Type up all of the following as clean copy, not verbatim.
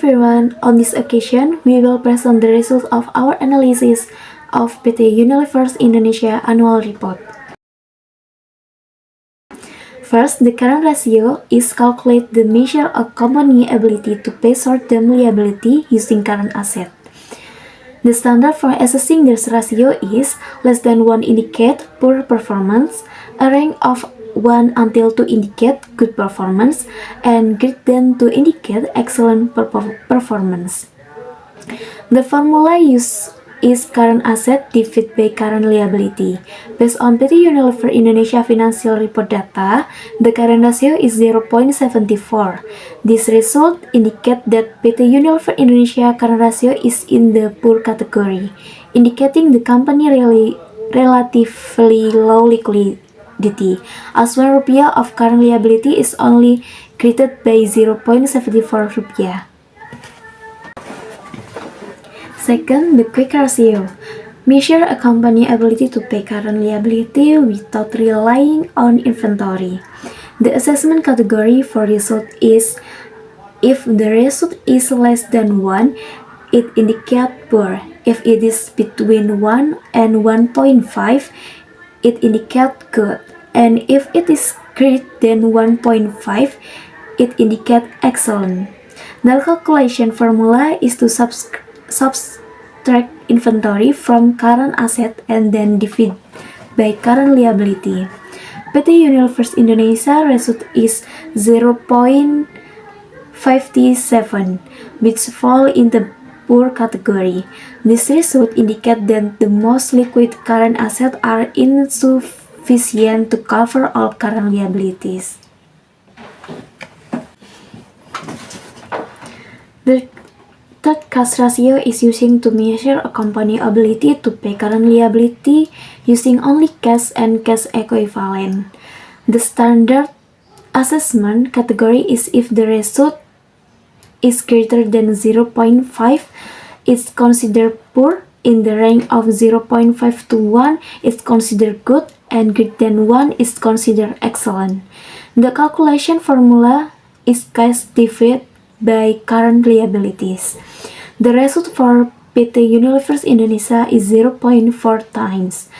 everyone, on this occasion we will present the results of our analysis of PT Unilever Indonesia annual report. First, the current ratio is calculated the measure of company ability to pay short-term liability using current asset. The standard for assessing this ratio is less than 1 indicate poor performance, a rank of 1 until 2 indicate good performance, and greater than 2 indicate excellent performance. The formula used is current asset divided by current liability. Based on PT Unilever Indonesia financial report data, the current ratio is 0.74. This result indicates that PT Unilever Indonesia current ratio is in the poor category, indicating the company relatively low liquidity, as 1 rupiah of current liability is only created by 0.74 rupiah. Second, the quick ratio. Measure a company's ability to pay current liability without relying on inventory. The assessment category for result is if the result is less than 1, it indicates poor. If it is between 1 and 1.5, it indicates good. And if it is greater than 1.5, it indicates excellent. The calculation formula is to subtract inventory from current asset and then divide by current liability. PT Unilever Indonesia result is 0.57, which fall in the poor category. This result indicates that the most liquid current assets are insufficient to cover all current liabilities. The third cost ratio is using to measure a company's ability to pay current liability using only cash and cash equivalent. The standard assessment category is if the result is greater than 0.5, it's considered poor. In the range of 0.5 to 1, it's considered good, and greater than 1 is considered excellent. The calculation formula is cash divided by current liabilities. The result for PT Unilever Indonesia is 0.4 times,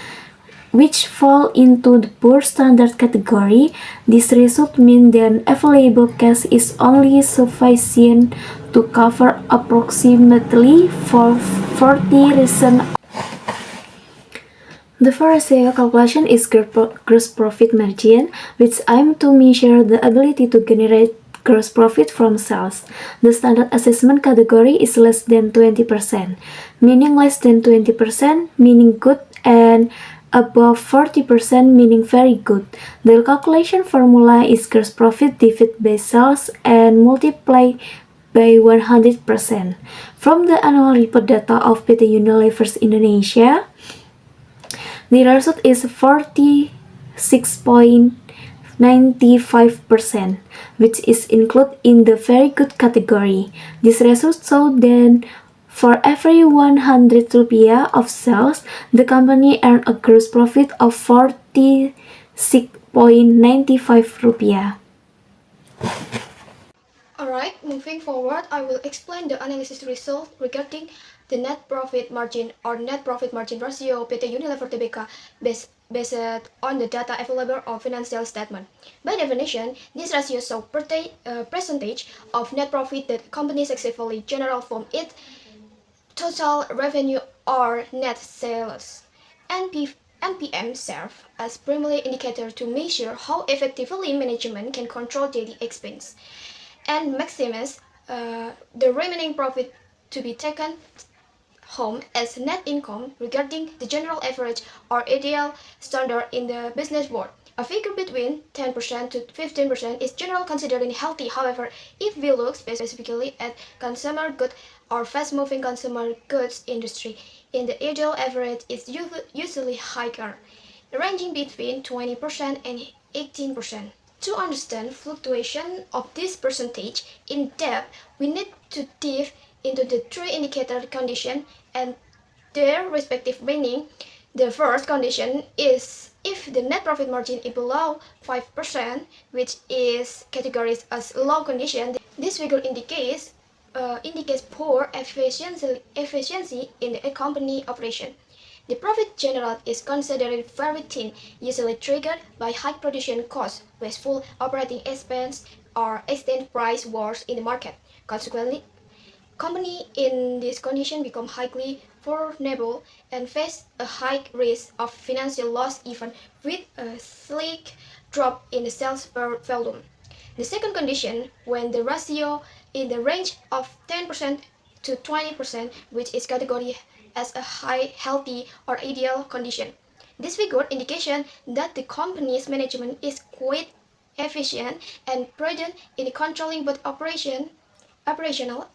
which fall into the poor standard category. This result means that available cash is only sufficient to cover approximately 40%. The first ratio calculation is gross profit margin, which aims to measure the ability to generate gross profit from sales. The standard assessment category is less than 20%, meaning less than 20%, meaning good, and above 40%, meaning very good. The calculation formula is gross profit divided by sales and multiplied by 100%. From the annual report data of PT Unilever Indonesia, the result is 46.95%, which is included in the very good category. This result shows that for every 100 rupiah of sales, the company earned a gross profit of 46.95 rupiah. Alright, moving forward, I will explain the analysis result regarding the net profit margin or net profit margin ratio PT Unilever Tbk based on the data available of financial statement. By definition, this ratio shows percentage of net profit that company successfully generate from its total revenue or net sales. NPM serves as primary indicator to measure how effectively management can control daily expense and maximize the remaining profit to be taken home as net income regarding the general average or ideal standard in the business world. A figure between 10% to 15% is generally considered healthy. However, if we look specifically at consumer goods or fast-moving consumer goods industry, in the ideal average is usually higher, ranging between 20% and 18%. To understand fluctuation of this percentage in depth, we need to dive into the three indicator conditions and their respective meaning. The first condition is if the net profit margin is below 5%, which is categorized as low condition. This figure indicates indicates poor efficiency in the company operation. The profit generated is considered very thin, usually triggered by high production costs, wasteful operating expense, or extended price wars in the market. Consequently, companies in this condition become highly vulnerable and face a high risk of financial loss even with a slight drop in the sales volume. The second condition, when the ratio in the range of 10% to 20%, which is categorized as a high, healthy, or ideal condition. This figure indication that the company's management is quite efficient and prudent in controlling both operational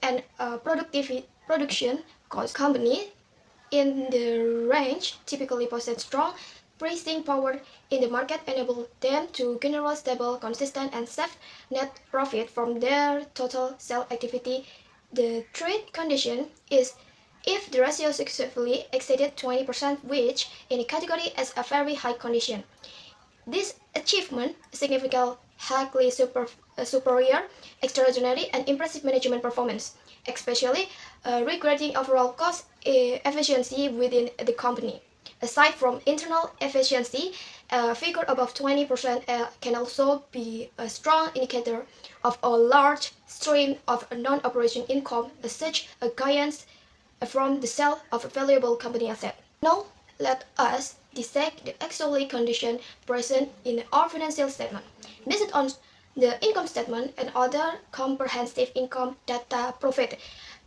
and production costs. Companies in the range typically possess strong pricing power in the market, enable them to generate stable, consistent, and safe net profit from their total sales activity. The third condition is if the ratio successfully exceeded 20%, which in a category is a very high condition. This achievement significantly highly superior, extraordinary, and impressive management performance, especially regarding overall cost efficiency within the company. Aside from internal efficiency, a figure above 20% can also be a strong indicator of a large stream of non-operation income, such as gains from the sale of a valuable company asset. Now, let us dissect the actual condition present in our financial statement. Based on the income statement and other comprehensive income data profit,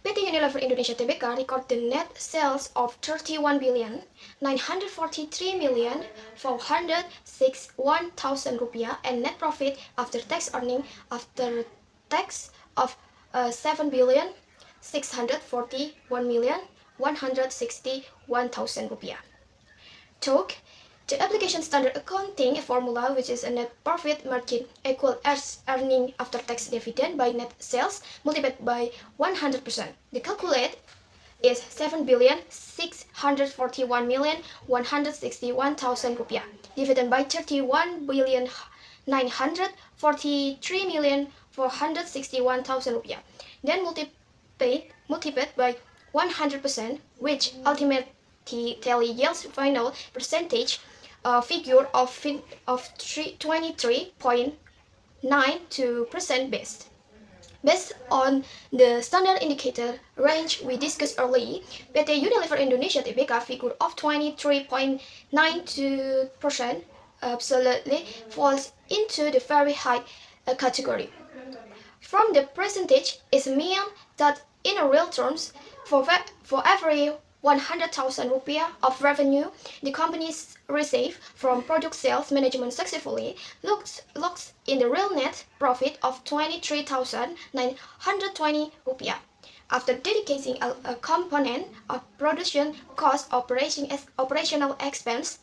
PT Unilever Indonesia Tbk recorded net sales of 31,943,461,000 rupiah and net profit after tax earning after tax of 7,641,161,000 rupiah. Took the application standard accounting formula, which is a net profit margin equal as earning after tax dividend by net sales multiplied by 100%. The calculate is 7,641,161,000 rupiah divided by 31,943,461,000 rupiah. Then multiplied by 100%, which ultimately yields final percentage figure of 23.92% Based on the standard indicator range we discussed earlier, PT Unilever Indonesia Tbk figure of 23.92% absolutely falls into the very high category. From the percentage, it means that in real terms, for every 100,000 rupiah of revenue the companies receive from product sales management successfully looks in the real net profit of 23,920 rupiah. After dedicating a component of production cost operational expense,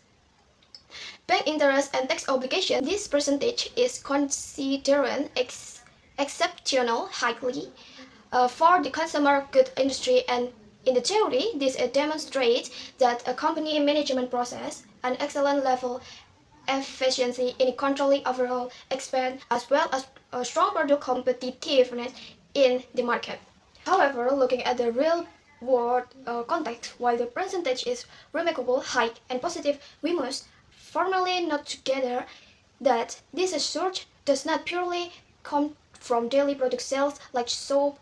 bank interest and tax obligation, this percentage is considered exceptional highly for the consumer good industry, and in the theory, this demonstrates that a company management process an excellent level efficiency in controlling overall expense as well as a strong product competitiveness in the market. However, looking at the real world context, while the percentage is remarkable high and positive, we must formally note together that this surge does not purely come from daily product sales like soap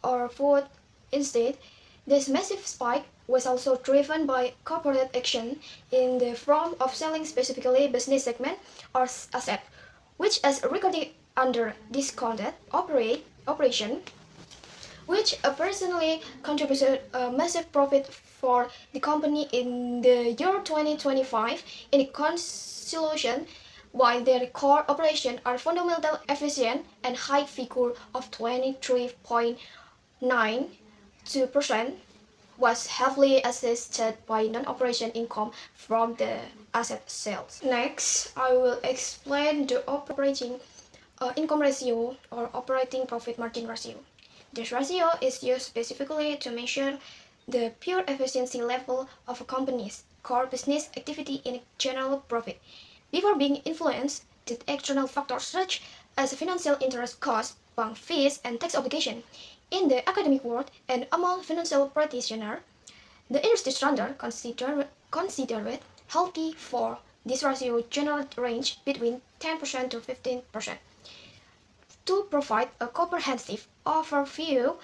or food. Instead, this massive spike was also driven by corporate action in the form of selling specifically business segment or asset, which is recorded under discounted operation, which personally contributed a massive profit for the company in the year 2025 in conclusion. While their core operations are fundamentally efficient and high figure of 23.92% was heavily assisted by non-operation income from the asset sales. Next, I will explain the operating income ratio or operating profit margin ratio. This ratio is used specifically to measure the pure efficiency level of a company's core business activity in general profit, before being influenced with external factors such as financial interest costs, bank fees, and tax obligation. In the academic world and among financial practitioners, the industry standard considered healthy for this ratio generally range between 10% to 15%. To provide a comprehensive overview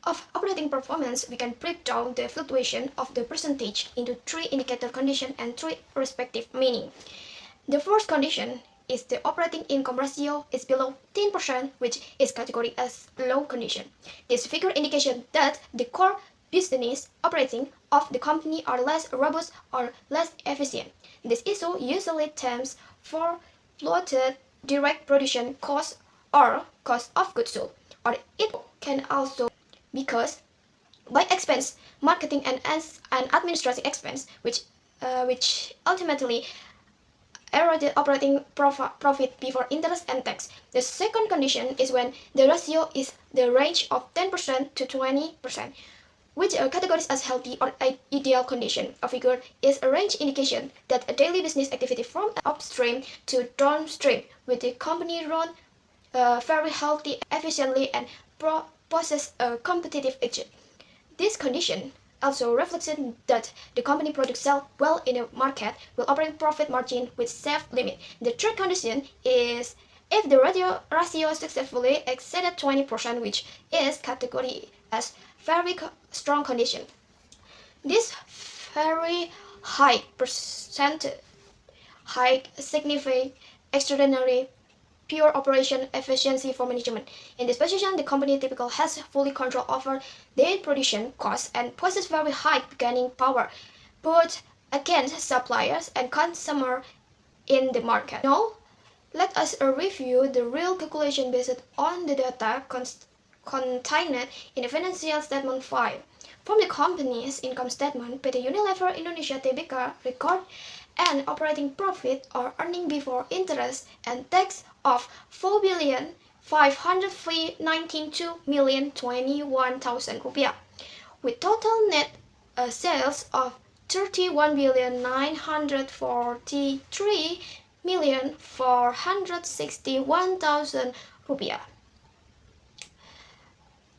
of operating performance, we can break down the fluctuation of the percentage into three indicator conditions and three respective meaning. The first condition is the operating income ratio is below 10%, which is categorized as low condition. This figure indicates that the core business operating of the company are less robust or less efficient. This issue usually stems for floated direct production costs or cost of goods sold, or it can also because by expense, marketing and administrative expense, which ultimately eroded operating profit before interest and tax. The second condition is when the ratio is the range of 10% to 20%, which are categorized as healthy or ideal condition. A figure is a range indication that a daily business activity from upstream to downstream with the company run very healthy, efficiently, and possess a competitive edge. This condition also reflects that the company products sell well in a market will operate profit margin with safe limit. The third condition is if the ratio successfully exceeded 20%, which is categorized as very strong condition. This very high percentage signify extraordinary pure operation efficiency for management. In this position, the company typically has fully control over their production costs and possesses very high bargaining power, both against suppliers and consumers in the market. Now, let us review the real calculation based on the data contained in the financial statement file. From the company's income statement, PT Unilever Indonesia Tbk record an operating profit or earning before interest and tax of 4,592,021,000 rupiah, with total net sales of 31,943,461,000 rupiah.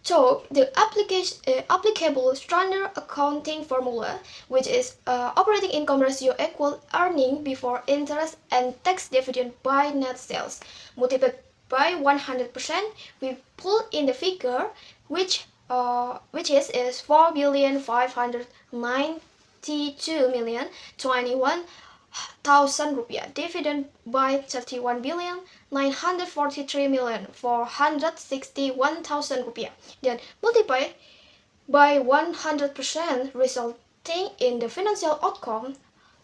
So the applicable standard accounting formula, which is operating income ratio equal earning before interest and tax divided by net sales multiplied by 100%. We pull in the figure which is 4,592,021,000 rupiah divided by 31,943,461,000 rupiah. Then multiply by 100%, resulting in the financial outcome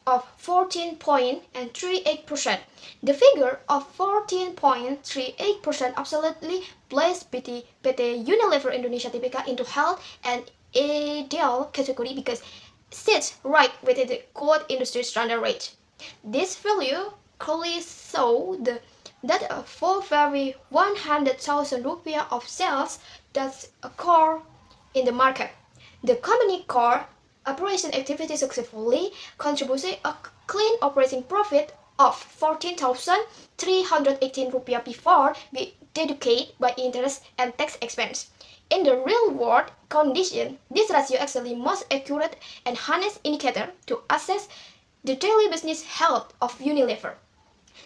of 14.38%. The figure of 14.38% absolutely places PT Unilever Indonesia Tbk into health and ideal category because it sits right within the quote industry standard rate. This value clearly shows that for every 100,000 rupiah of sales that occur in the market, the company core operation activity successfully contributed a clean operating profit of 14,318 rupiah before we deduct by interest and tax expense. In the real world condition, this ratio is actually most accurate and honest indicator to assess the daily business health of Unilever.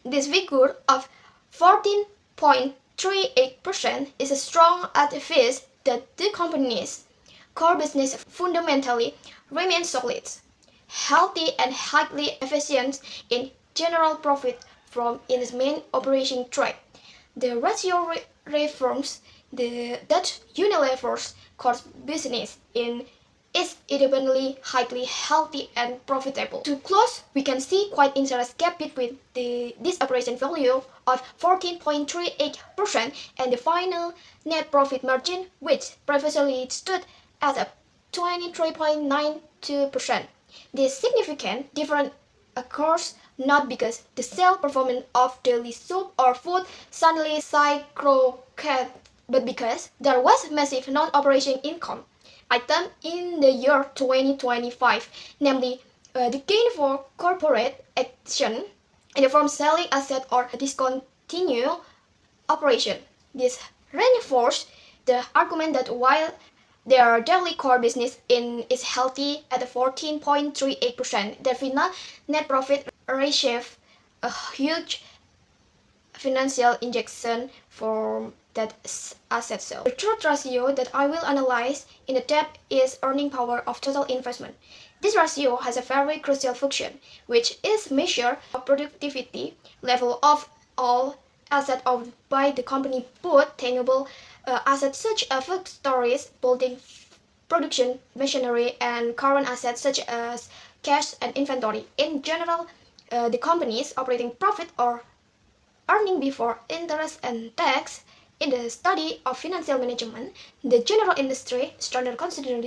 This figure of 14.38% is a strong artifice that the company's core business fundamentally remains solid, healthy, and highly efficient in general profit from its main operation trade. The ratio reaffirms that Unilever's core business is independently highly healthy and profitable. To close, we can see quite interest gap between this operation value of 14.38% and the final net profit margin, which previously stood at 23.92%. This significant difference occurs not because the sales performance of daily soup or food suddenly skyrocketed, but because there was massive non-operation income item in the year 2025, namely the gain for corporate action in the form selling asset or discontinued operation. This reinforced The argument that while their daily core business is healthy at 14.38%, their final net profit received a huge financial injection for that asset sale. The third ratio that I will analyze in the depth is earning power of total investment. This ratio has a very crucial function, which is measure of productivity level of all assets owned by the company, both tangible assets such as factories, building, production, machinery, and current assets such as cash and inventory. In general, the company's operating profit or earning before interest and tax. In the study of financial management, the general industry standard consider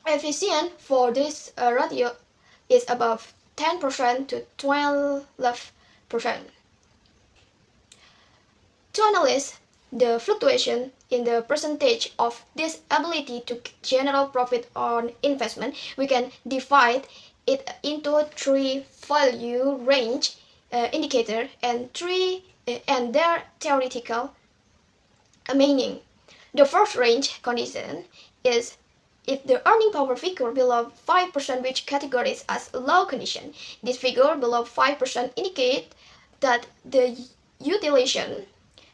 efficient for this ratio is above 10% to 12%. To analyze the fluctuation in the percentage of this ability to generate profit on investment, we can divide it into three value range indicator and their theoretical meaning. The first range condition is if the earning power figure below 5%, which categorized as low condition. This figure below 5% indicate that the utilization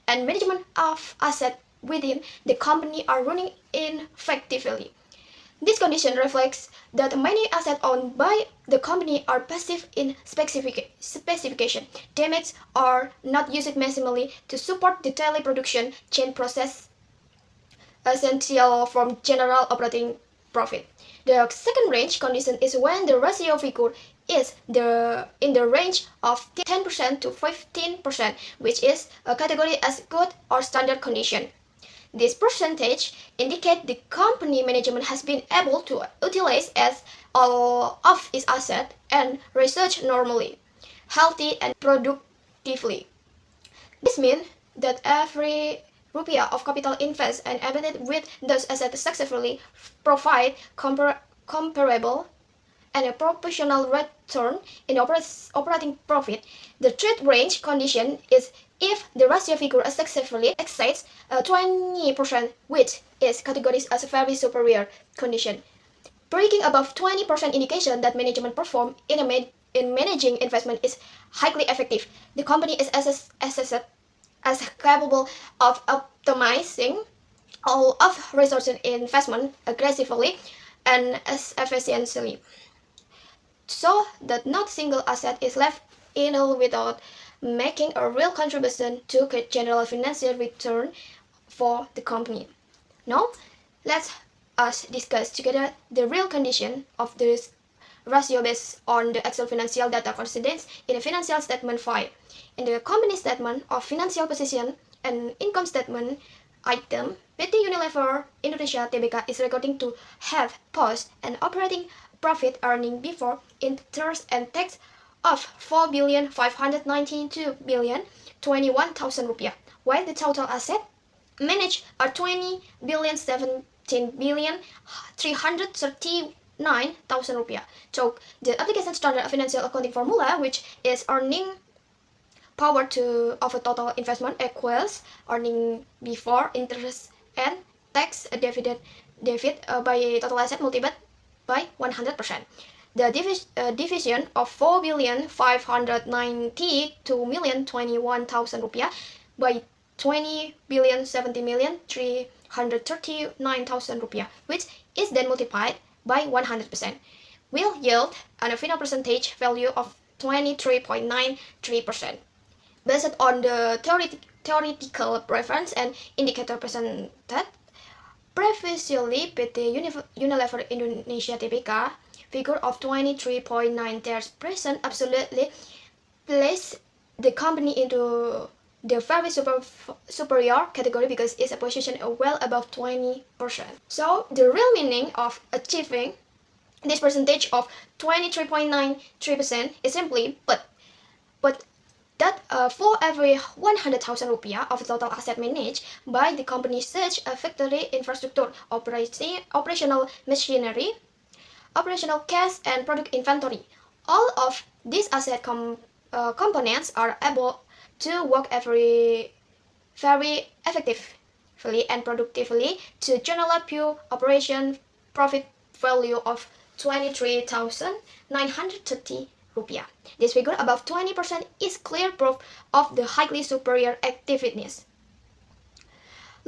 and management of assets within the company are running ineffectively. This condition reflects that many assets owned by the company are passive in specification, damaged, or not used maximally to support the daily production chain process essential from general operating profit. The second range condition is when the ratio figure is in the range of 10% to 15%, which is a category as good or standard condition. This percentage indicates the company management has been able to utilize all of its assets and research normally, healthy and productively. This means that every rupiah of capital invested and embedded with those assets successfully provide comparable and a proportional return in operating profit. The third range condition is if the ratio figure successfully exceeds 20%, which is categorized as a very superior condition. Breaking above 20% indication that management perform in managing investment is highly effective. The company is assessed as capable of optimizing all of resources investment aggressively and as efficiently, so that not single asset is left idle without making a real contribution to general financial return for the company. Now, let us discuss together the real condition of this ratio based on the actual financial data contained in the financial statement file. In the company statement of financial position and income statement item, PT Unilever Indonesia Tbk is recording to have post an operating profit earning before interest and tax of 4,592,021,000 rupiah, while the total asset managed are 20,017,339,000 rupiah. So the application standard financial accounting formula, which is earning power of a total investment equals earning before interest and tax divided by total asset multiplied by 100%. The division of 4,592,021,000 rupiah by 20,070,339,000 rupiah, which is then multiplied by 100%, will yield a final percentage value of 23.93%. Based on the theoretical reference and indicator presented previously, PT Unilever Indonesia Tbk figure of 23.9% absolutely place the company into the very superior category because it's a position well above 20%. So the real meaning of achieving this percentage of 23.93% is simply but that for every 100,000 rupiah of total asset managed by the company, such a factory infrastructure, operational machinery, operational cash, and product inventory, all of these asset components are able to work very effectively and productively to generate pure operation profit value of 23,930 rupiah. This figure above 20% is clear proof of the highly superior effectiveness.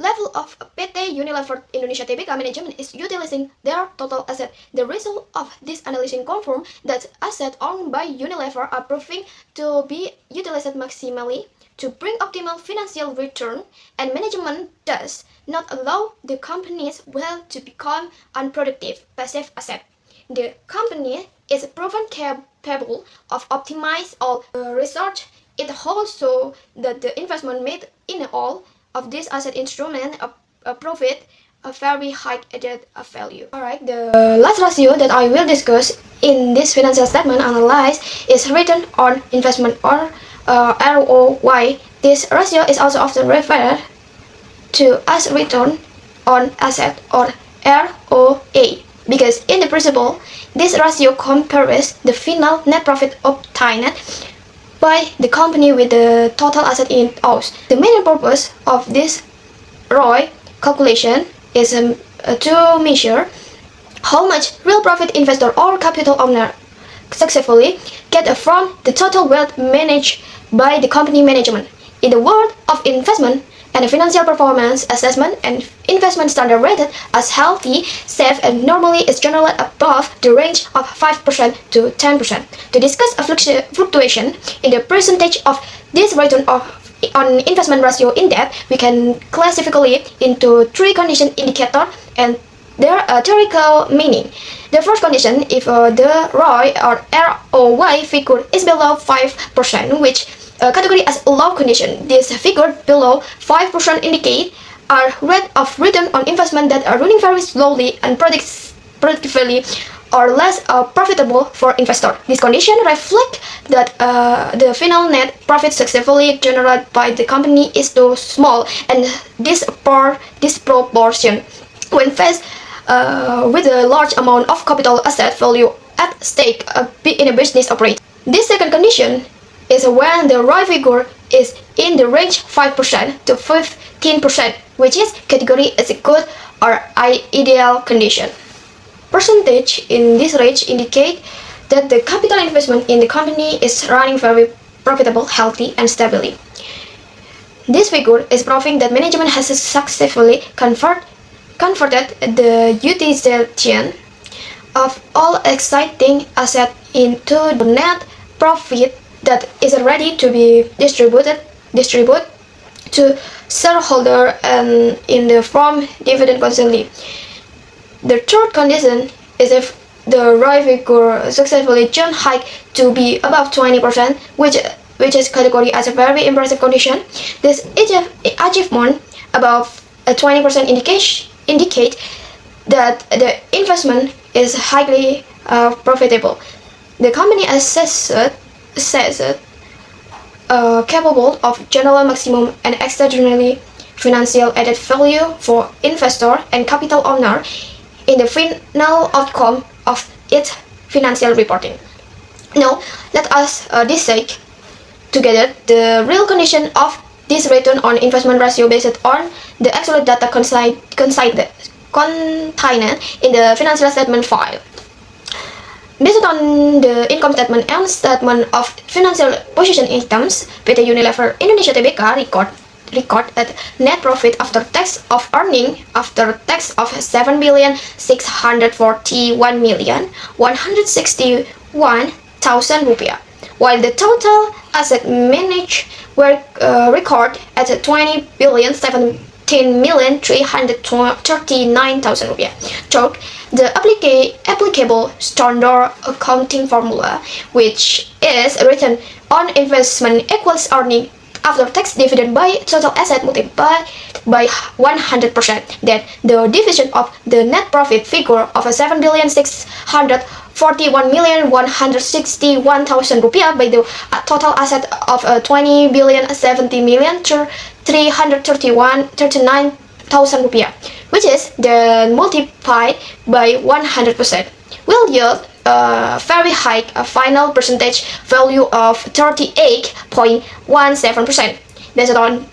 Level of PT Unilever Indonesia Tbk management is utilizing their total asset. The result of this analysis confirm that assets owned by Unilever are proving to be utilized maximally to bring optimal financial return, and management does not allow the company's wealth to become unproductive passive asset. The company is proven capable of optimize all research it holds so that the investment made in all of this asset instrument a profit a very high added value. Alright, the last ratio that I will discuss in this financial statement analysis is return on investment or ROI. This ratio is also often referred to as return on asset or ROA because in the principle this ratio compares the final net profit obtained by the company with the total asset it owns. The main purpose of this ROI calculation is to measure how much real profit investor or capital owner successfully get from the total wealth managed by the company management. In the world of investment and financial performance assessment and investment standard rated as healthy, safe, and normally is generally above the range of 5% to 10%. To discuss a fluctuation in the percentage of this return on investment ratio in depth, we can classify it into three condition indicator and their theoretical meaning. The first condition, if the ROI or ROI figure is below 5%, which category as low condition. This figure below 5% indicate a rate of return on investment that are running very slowly and predictably or less profitable for investor. This condition reflects that the final net profit successfully generated by the company is too small and disproportion when faced with a large amount of capital asset value at stake in a business operate. This second condition is when the ROI figure is in the range 5% to 15%, which is category as a good or ideal condition. Percentage in this range indicate that the capital investment in the company is running very profitable, healthy, and stably. This figure is proving that management has successfully converted the utilization of all existing assets into the net profit that is ready to be distributed to shareholder and in the form dividend constantly. The third condition is if the ROI figure successfully jump high to be above 20%, which is category as a very impressive condition. This achievement above a 20% indicate that the investment is highly profitable. The company assessed capable of general maximum and extraordinary financial added value for investor and capital owner in the final outcome of its financial reporting. Now, let us dissect together the real condition of this return on investment ratio based on the actual data contained in the financial statement file. Based on the income statement and statement of financial position items, PT Unilever Indonesia Tbk record at net profit after tax of earning after tax of 7,641,161,000 rupiah, while the total asset managed were recorded at 20,017,339,000 rupiah. Third, the applicable standard accounting formula, which is return on investment equals earning after tax dividend by total asset multiplied by 100%. Then the division of the net profit figure of 7,641,161,000 rupiah by the total asset of 20,070,339,000 rupiah, which is then multiplied by 100%, will yield a very high final percentage value of 38.17%. Based on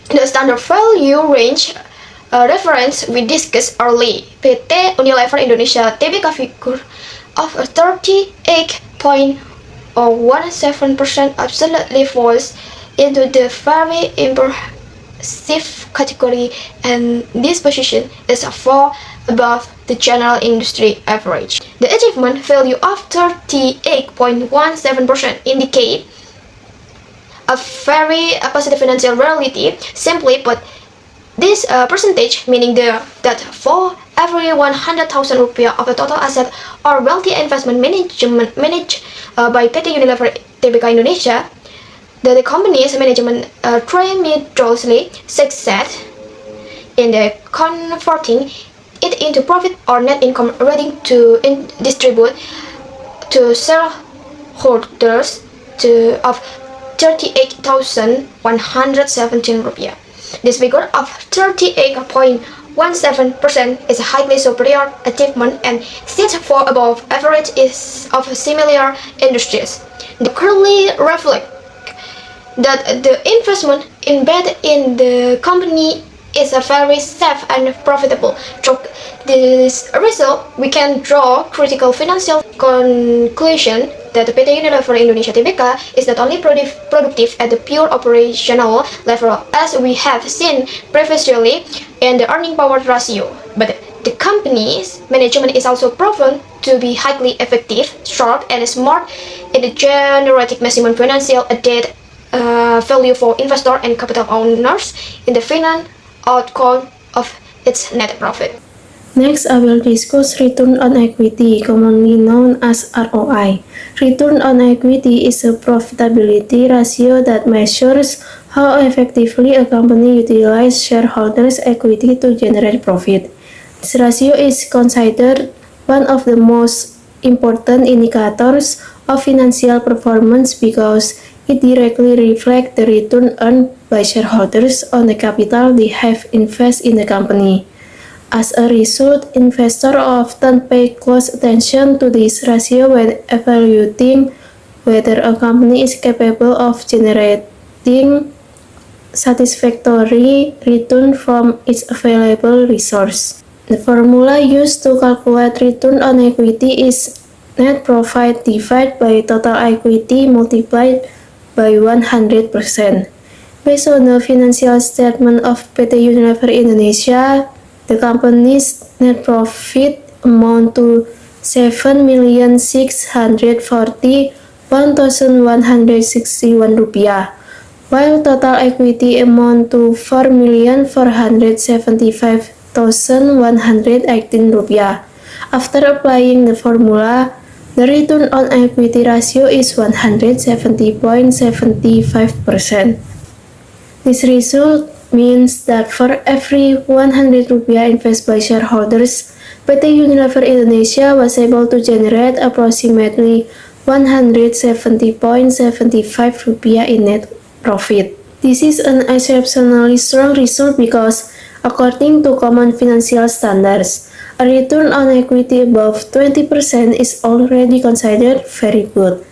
the standard value range reference we discussed early, PT Unilever Indonesia Tbk figure of 38.17% absolutely falls into the very impressive category, and this position is far above the general industry average. The achievement value of 38.17% indicate a very positive financial reality. Simply put, this percentage meaning that for every 100,000 rupiah of the total asset or wealthy investment managed by PT Unilever Tbk Indonesia, the company's management tremendously succeed in the converting it into profit or net income, ready to distribute to shareholders of 38,117 rupiah. This figure of 38.17% is a highly superior achievement and sits far above average of similar industries. They clearly reflect that the investment embedded in the company is very safe and profitable. Through this result, we can draw critical financial conclusion that PT Unilever Indonesia Tbk is not only productive at the pure operational level, as we have seen previously in the earning power ratio, but the company's management is also proven to be highly effective, sharp, and smart in generating maximum financial added value for investor and capital owners in the final outcome of its net profit. Next, I will discuss return on equity, commonly known as ROI. Return on equity is a profitability ratio that measures how effectively a company utilizes shareholders' equity to generate profit. This ratio is considered one of the most important indicators of financial performance because it directly reflects the return earned by shareholders on the capital they have invested in the company. As a result, investors often pay close attention to this ratio when evaluating whether a company is capable of generating satisfactory return from its available resource. The formula used to calculate return on equity is net profit divided by total equity multiplied by 100%. Based on the financial statement of PT Unilever Indonesia, the company's net profit amount to 7,641,161 rupiah, while total equity amount to 4,475,118 rupiah. After applying the formula, the return on equity ratio is 170.75%. This result means that for every 100 rupiah invested by shareholders, PT Unilever Indonesia was able to generate approximately 170.75 rupiah in net profit. This is an exceptionally strong result because, according to common financial standards, a return on equity above 20% is already considered very good.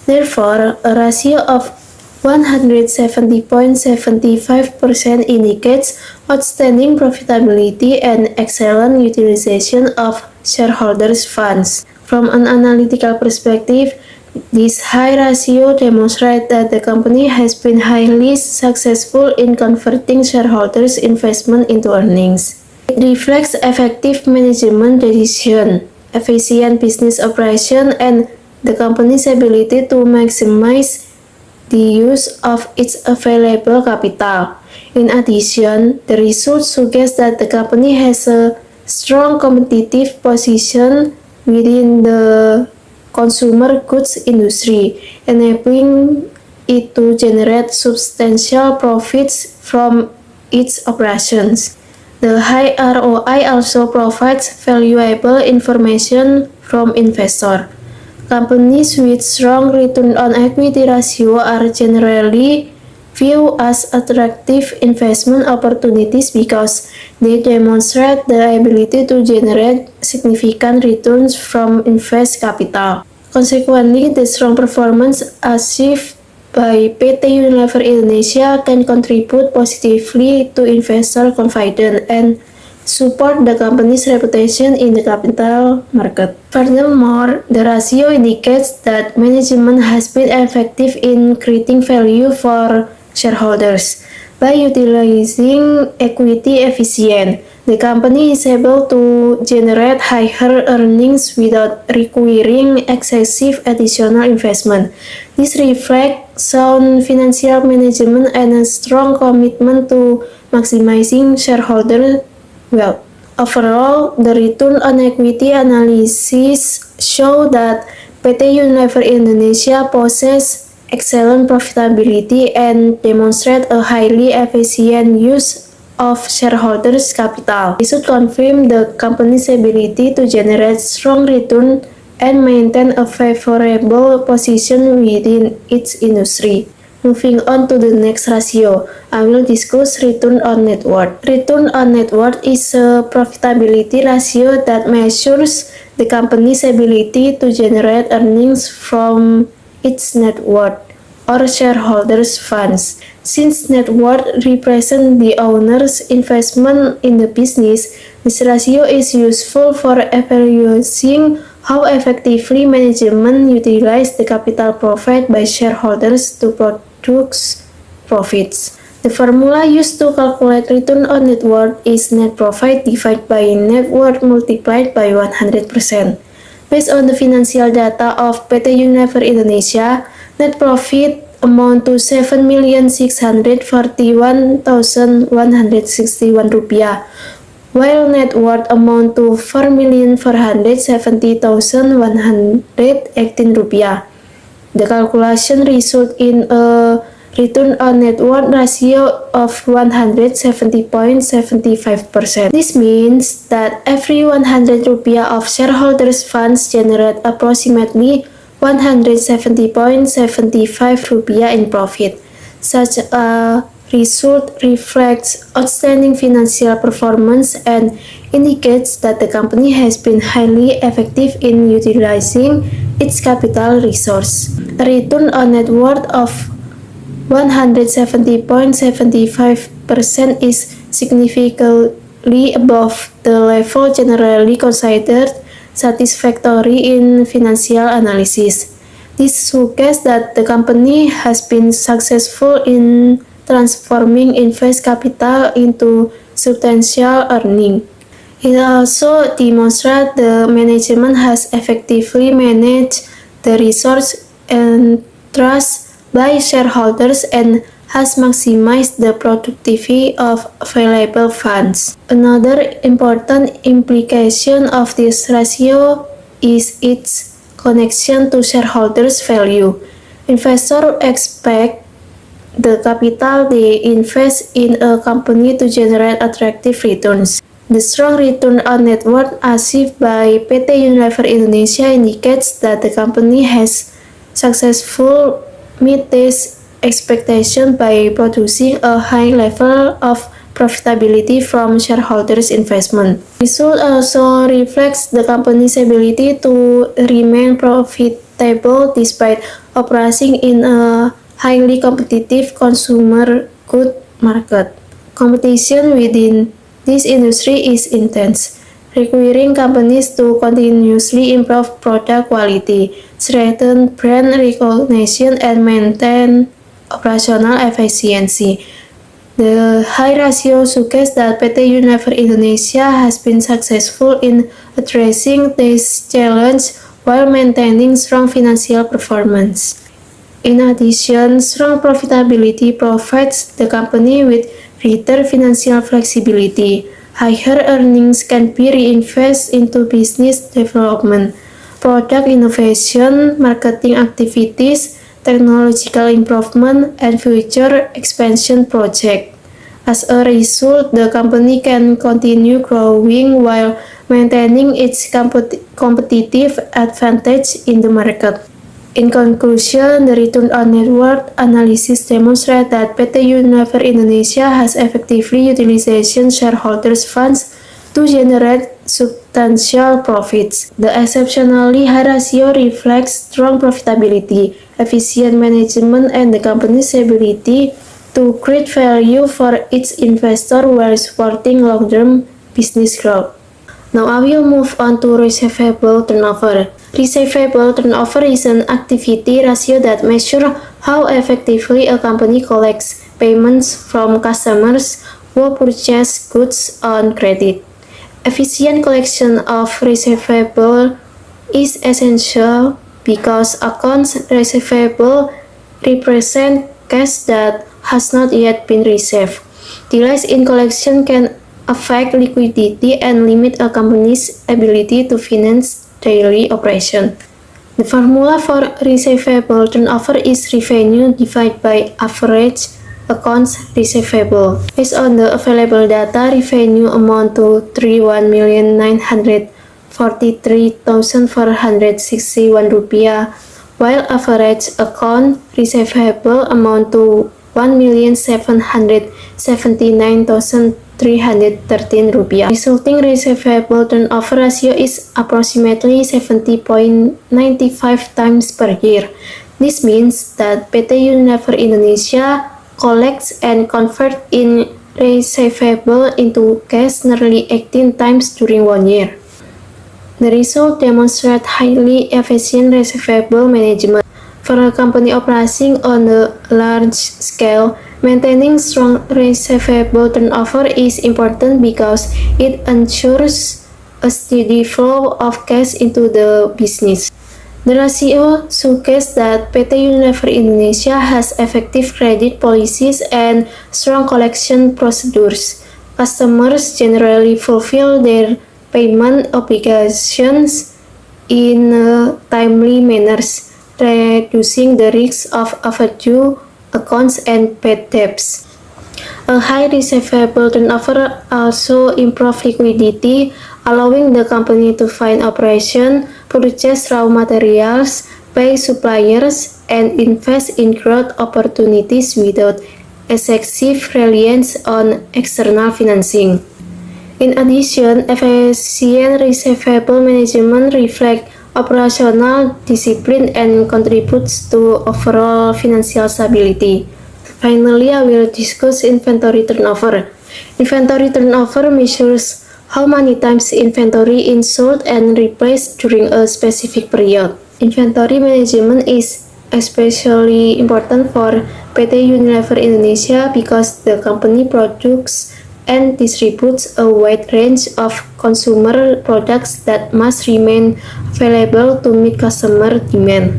Therefore, a ratio of 170.75% indicates outstanding profitability and excellent utilization of shareholders' funds. From an analytical perspective, this high ratio demonstrates that the company has been highly successful in converting shareholders' investment into earnings. It reflects effective management decision, efficient business operation, and the company's ability to maximize the use of its available capital. In addition, the results suggest that the company has a strong competitive position within the consumer goods industry, enabling it to generate substantial profits from its operations. The high ROI also provides valuable information from investors. Companies with strong return on equity ratio are generally viewed as attractive investment opportunities because they demonstrate the ability to generate significant returns from invested capital. Consequently, the strong performance achieved by PT Unilever Indonesia can contribute positively to investor confidence and support the company's reputation in the capital market. Furthermore, the ratio indicates that management has been effective in creating value for shareholders. By utilizing equity efficient, the company is able to generate higher earnings without requiring excessive additional investment. This reflects sound financial management and a strong commitment to maximizing shareholder wealth. Overall, the return on equity analysis show that PT Unilever Indonesia possesses excellent profitability and demonstrate a highly efficient use of shareholders' capital. This should confirm the company's ability to generate strong return and maintain a favorable position within its industry. Moving on to the next ratio, I will discuss return on net worth. Return on net worth is a profitability ratio that measures the company's ability to generate earnings from its net worth or shareholders' funds. Since net worth represents the owner's investment in the business, this ratio is useful for evaluating how effectively management utilizes the capital provided by shareholders to produce profits. The formula used to calculate return on net worth is net profit divided by net worth multiplied by 100%. Based on the financial data of PT Unilever Indonesia, net profit amount to Rp7.641.161, while net worth amount to Rp4.470.118. The calculation result in a return on net worth ratio of 170.75%. This means that every 100 rupiah of shareholders' funds generate approximately 170.75 rupiah in profit. Such a result reflects outstanding financial performance and indicates that the company has been highly effective in utilizing its capital resource. A return on net worth of 170.75% is significantly above the level generally considered satisfactory in financial analysis. This suggests that the company has been successful in transforming invest capital into substantial earning. It also demonstrates the management has effectively managed the resource and trust by shareholders and has maximized the productivity of available funds. Another important implication of this ratio is its connection to shareholders' value. Investors expect the capital they invest in a company to generate attractive returns. The strong return on net worth achieved by PT Unilever Indonesia indicates that the company has successfully met this expectation by producing a high level of profitability from shareholders' investment. This also reflects the company's ability to remain profitable despite operating in a highly competitive consumer goods market. Competition within this industry is intense, requiring companies to continuously improve product quality, strengthen brand recognition, and maintain operational efficiency. The high ratio suggests that PT Unilever Indonesia has been successful in addressing this challenge while maintaining strong financial performance. In addition, strong profitability provides the company with greater financial flexibility. Higher earnings can be reinvested into business development, product innovation, marketing activities, technological improvement, and future expansion projects. As a result, the company can continue growing while maintaining its competitive advantage in the market. In conclusion, the return on net worth analysis demonstrates that PT Unilever Indonesia has effectively utilized shareholders' funds to generate substantial profits. The exceptionally high ratio reflects strong profitability, efficient management, and the company's ability to create value for its investor while supporting long-term business growth. Now I will move on to receivable turnover. Receivable turnover is an activity ratio that measures how effectively a company collects payments from customers who purchase goods on credit. Efficient collection of receivable is essential because accounts receivable represent cash that has not yet been received. Delays in collection can affect liquidity and limit a company's ability to finance daily operation. The formula for receivable turnover is revenue divided by average accounts receivable. Based on the available data, revenue amount to 31,943,461 rupiah, while average account receivable amount to 1,779,313 rupiah. Resulting receivable turnover ratio is approximately 70.95 times per year. This means that PT Unilever Indonesia collects and converts in receivable into cash nearly 18 times during 1 year. The result demonstrates highly efficient receivable management. For a company operating on a large scale, maintaining strong receivable turnover is important because it ensures a steady flow of cash into the business. The ratio showcases that PT Unilever Indonesia has effective credit policies and strong collection procedures. Customers generally fulfill their payment obligations in a timely manner, reducing the risk of overdue accounts and bad debts. A high receivable turnover also improves liquidity, allowing the company to fund operation, purchase raw materials, pay suppliers, and invest in growth opportunities without excessive reliance on external financing. In addition, efficient receivable management reflects operational discipline and contributes to overall financial stability. Finally, I will discuss inventory turnover. Inventory turnover measures how many times inventory is sold and replaced during a specific period. Inventory management is especially important for PT Unilever Indonesia because the company produces and distributes a wide range of consumer products that must remain available to meet customer demand.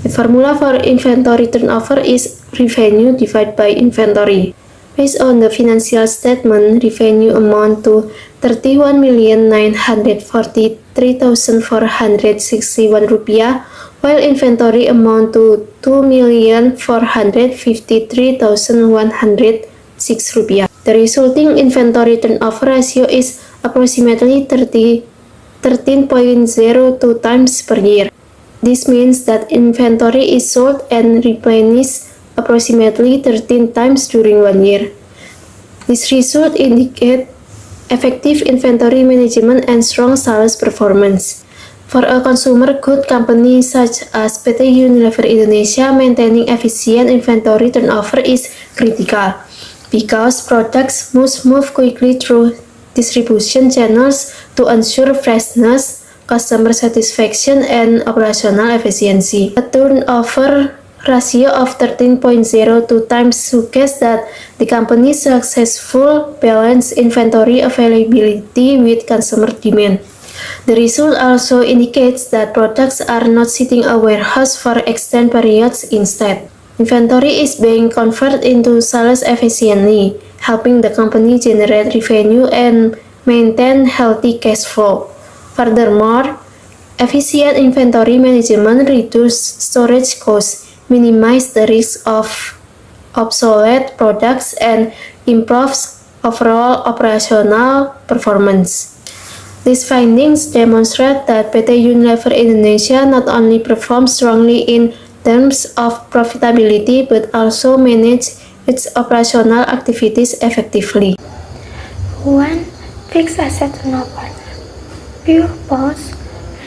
The formula for inventory turnover is revenue divided by inventory. Based on the financial statement, revenue amount to 31,943,461 rupiah, while inventory amount to 2,453,106 rupiah. The resulting inventory turnover ratio is approximately 13.02 times per year. This means that inventory is sold and replenished approximately 13 times during 1 year. This result indicates effective inventory management and strong sales performance. For a consumer good company such as PT Unilever Indonesia, maintaining efficient inventory turnover is critical because products must move quickly through distribution channels to ensure freshness, customer satisfaction, and operational efficiency. A turnover ratio of 13.02 times suggests that the company's successful balance inventory availability with customer demand. The result also indicates that products are not sitting in a warehouse for extended periods. Instead, inventory is being converted into sales efficiently, helping the company generate revenue and maintain healthy cash flow. Furthermore, efficient inventory management reduces storage costs, minimize the risk of obsolete products, and improves overall operational performance. These findings demonstrate that PT Unilever Indonesia not only performs strongly in terms of profitability but also manages its operational activities effectively. 1. Fixed asset turnover. Purpose: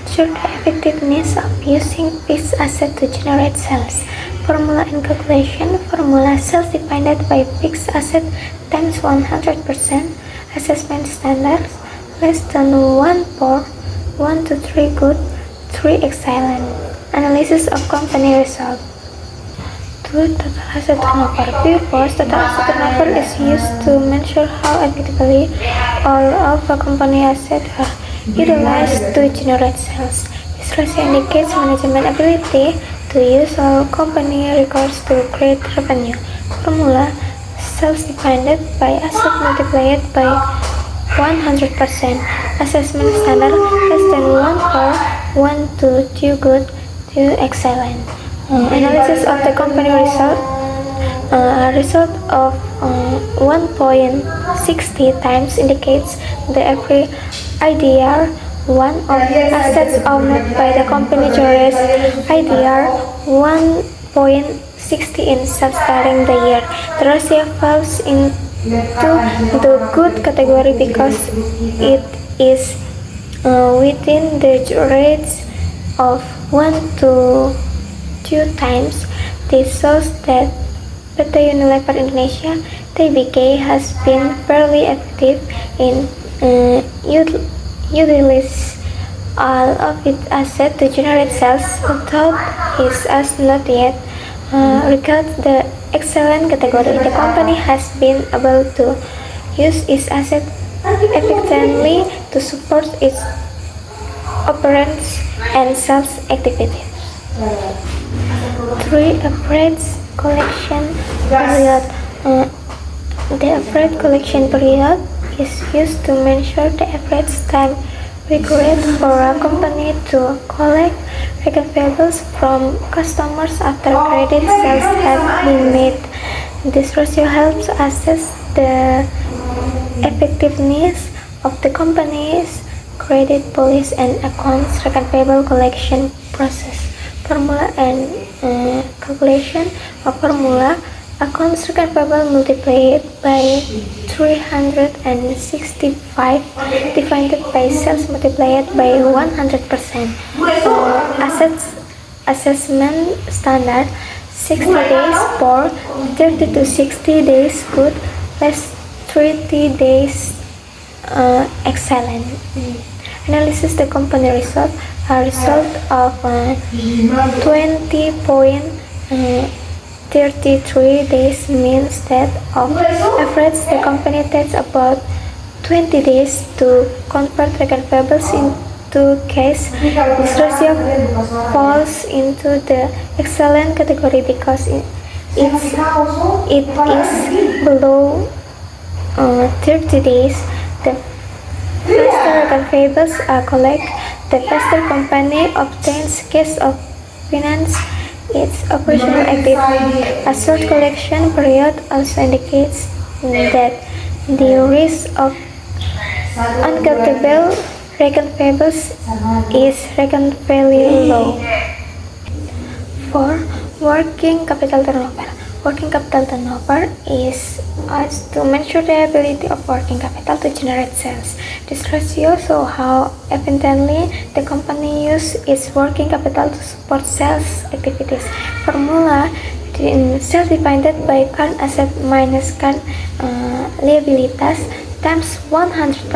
ensure the effectiveness of using fixed asset to generate sales. Formula and calculation: formula: sales divided by fixed asset times 100%. assessment standards, less than 1 poor, 1 to 3 good, 3 excellent. Analysis of company result. 2. Total asset turnover. Purpose. Total asset turnover is used to measure how effectively all of a company assets are utilized to generate sales. This ratio indicates management ability to use all company records to create revenue. Formula: sales divided by asset multiplied by 100%. Assessment standard: less than 1 poor, 1 to 2 good, 2 excellent. Analysis of the company result. A result of 1.60 times indicates the every IDR one of assets owned by the company generates IDR 1.60 in sales during the year. The ratio falls into the good category because it is within the rates of 1 to 2 times. This shows that PT Unilever Indonesia (Tbk) has been fairly effective in utilizing all of its assets to generate sales, although it has not yet reached the excellent category. The company has been able to use its assets efficiently to support its operations and sales activities. 3. Average collection period. The average collection period is used to measure the average time required for a company to collect receivables from customers after credit sales have been made. This ratio helps assess the effectiveness of the company's credit policy and accounts receivable collection process. Formula and calculation of formula: accounts receivable multiplied by 365 divided by sales multiplied by 100%. Assets assessment standard: 60 days poor, 30 to 60 days good, less 30 days excellent. Analysis the company result. A result of 20.33 days means that on average the company takes about 20 days to convert receivables into cash. This ratio falls into the excellent category because it is below 30 days. The faster receivables are collected, the faster company obtains cash of finance its operational activity. A short collection period also indicates that the risk of uncollectible receivables is relatively low. 4. Working capital turnover. Working capital turnover is used to measure the ability of working capital to generate sales. This ratio shows how efficiently the company uses its working capital to support sales activities. Formula: sales divided by current asset minus current liabilities times 100%.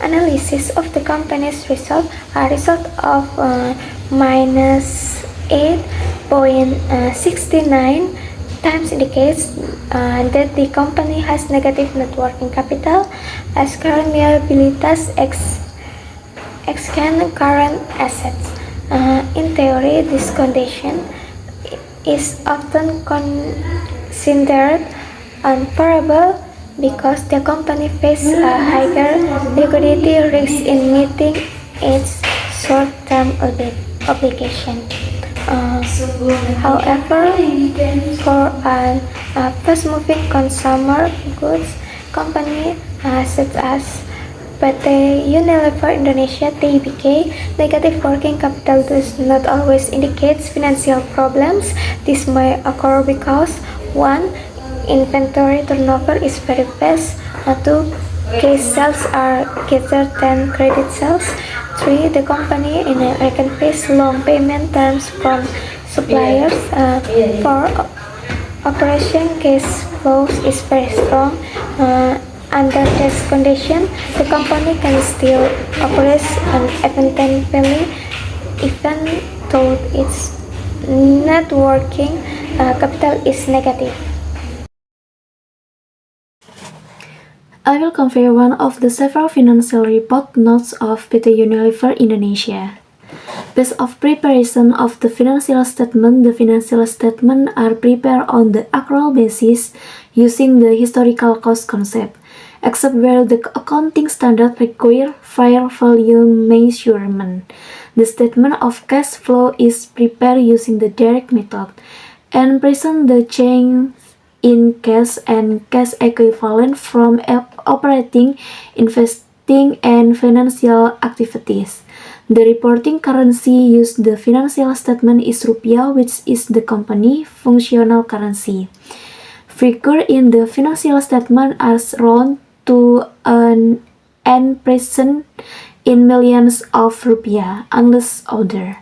Analysis of the company's result. A result of minus 8.69 times indicates that the company has negative net working capital as current liabilities exceed current assets. In theory, this condition is often considered unfavorable because the company faces a higher liquidity risk in meeting its short-term obligation. However, for a fast-moving consumer goods company such as PT Unilever Indonesia (Tbk), negative working capital does not always indicate financial problems. This may occur because 1. Inventory turnover is very fast. 2. Cash sales are greater than credit sales. 3. The company can face long payment terms from suppliers. 4. Operation cash flows is very strong. Under this condition, the company can still operate effectively even though its net working capital is negative. I will compare one of the several financial report notes of PT Unilever Indonesia. Based of preparation of the financial statement are prepared on the accrual basis using the historical cost concept, except where the accounting standard require fair value measurement. The statement of cash flow is prepared using the direct method and present the change in cash and cash equivalent from operating, investing, and financial activities. The reporting currency used the financial statement is rupiah, which is the company functional currency. Figure in the financial statement are round to and present in millions of rupiah, unless other.